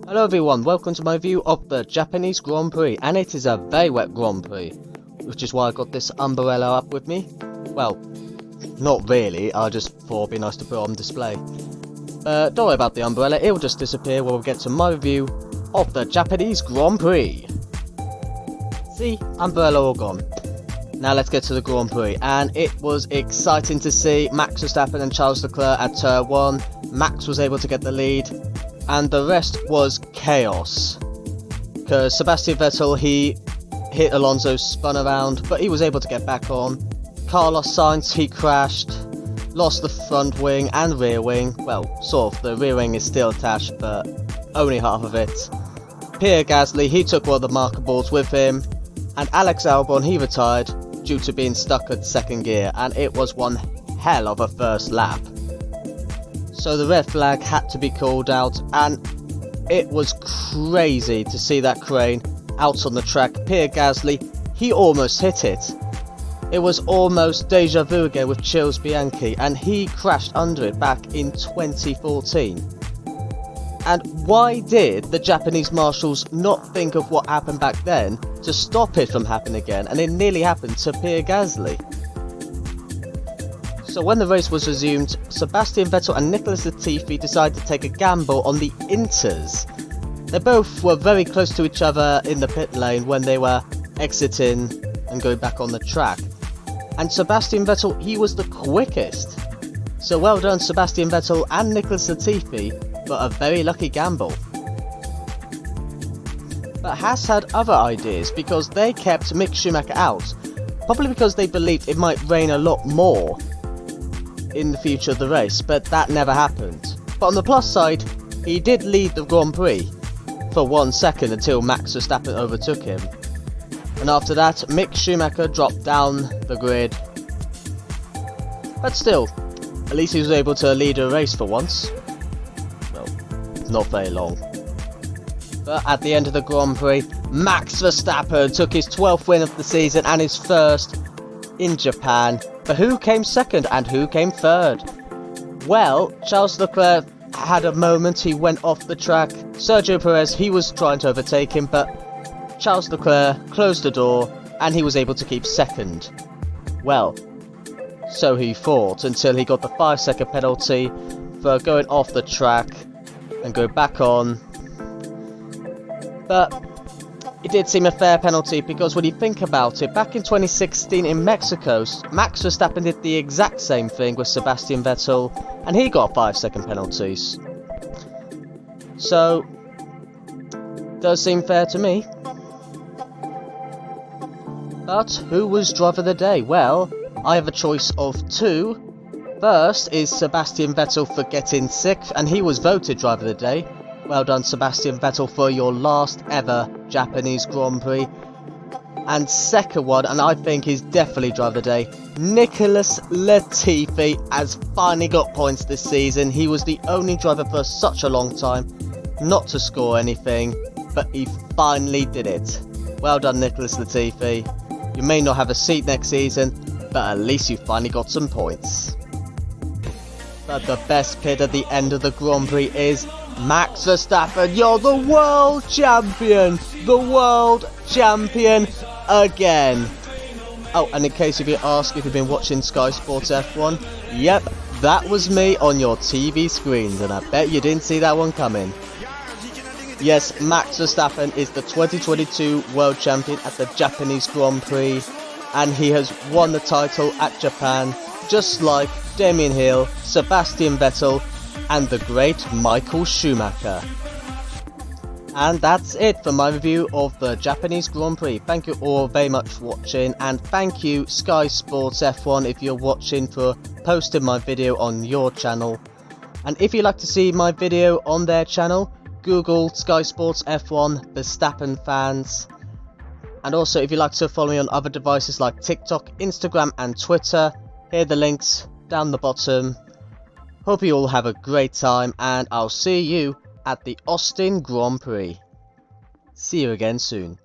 Hello everyone, welcome to my review of the Japanese Grand Prix, and it is a very wet Grand Prix, which is why I got this umbrella up with me. Well, not really, I just thought it'd be nice to put on display. Don't worry about the umbrella, it will just disappear when we get to my review of the Japanese Grand Prix. See, umbrella all gone. Now let's get to the Grand Prix, and it was exciting to see Max Verstappen and Charles Leclerc at turn 1. Max was able to get the lead, and the rest was chaos. Because Sebastian Vettel, he hit Alonso, spun around, but he was able to get back on. Carlos Sainz, he crashed, lost the front wing and rear wing. Well, sort of, the rear wing is still attached, but only half of it. Pierre Gasly, he took all the marker boards with him, and Alex Albon, he retired due to being stuck at second gear, and it was one hell of a first lap. So the red flag had to be called out, and it was crazy to see that crane out on the track. Pierre Gasly, he almost hit it. It was almost deja vu again with Chills Bianchi, and he crashed under it back in 2014. And why did the Japanese marshals not think of what happened back then to stop it from happening again? And it nearly happened to Pierre Gasly. So when the race was resumed, Sebastian Vettel and Nicholas Latifi decided to take a gamble on the Inters. They both were very close to each other in the pit lane when they were exiting and going back on the track. And Sebastian Vettel, he was the quickest. So well done Sebastian Vettel and Nicholas Latifi, but a very lucky gamble. But Haas had other ideas because they kept Mick Schumacher out, probably because they believed it might rain a lot more in the future of the race, but that never happened. But on the plus side, he did lead the Grand Prix for 1 second until Max Verstappen overtook him. And after that, Mick Schumacher dropped down the grid. But still, at least he was able to lead a race for once. Well, not very long. But at the end of the Grand Prix, Max Verstappen took his 12th win of the season and his first in Japan. But who came second and who came third? Well, Charles Leclerc had a moment, he went off the track. Sergio Perez, he was trying to overtake him, but Charles Leclerc closed the door and he was able to keep second. Well, so he thought, until he got the 5-second penalty for going off the track and go back on. But it did seem a fair penalty, because when you think about it, back in 2016 in Mexico, Max Verstappen did the exact same thing with Sebastian Vettel, and he got 5-second penalties. So, does seem fair to me. But who was driver of the day? Well, I have a choice of two. First is Sebastian Vettel for getting 6th, and he was voted driver of the day. Well done Sebastian Vettel for your last ever Japanese Grand Prix. And second one, and I think he's definitely driver of the day, Nicholas Latifi has finally got points this season. He was the only driver for such a long time not to score anything, but he finally did it. Well done Nicholas Latifi. You may not have a seat next season, but at least you finally got some points. But the best pit at the end of the Grand Prix is Max Verstappen. You're the world champion! The world champion again! Oh, and in case if you ask if you've been watching Sky Sports F1, yep, that was me on your TV screens, and I bet you didn't see that one coming. Yes, Max Verstappen is the 2022 world champion at the Japanese Grand Prix, and he has won the title at Japan, just like Damien Hill, Sebastian Vettel, and the great Michael Schumacher. And that's it for my review of the Japanese Grand Prix. Thank you all very much for watching, and thank you Sky Sports F1 if you're watching for posting my video on your channel. And if you'd like to see my video on their channel, Google Sky Sports F1 Verstappen fans. And also if you'd like to follow me on other devices like TikTok, Instagram and Twitter, here are the links down the bottom. Hope you all have a great time, and I'll see you at the Austin Grand Prix. See you again soon.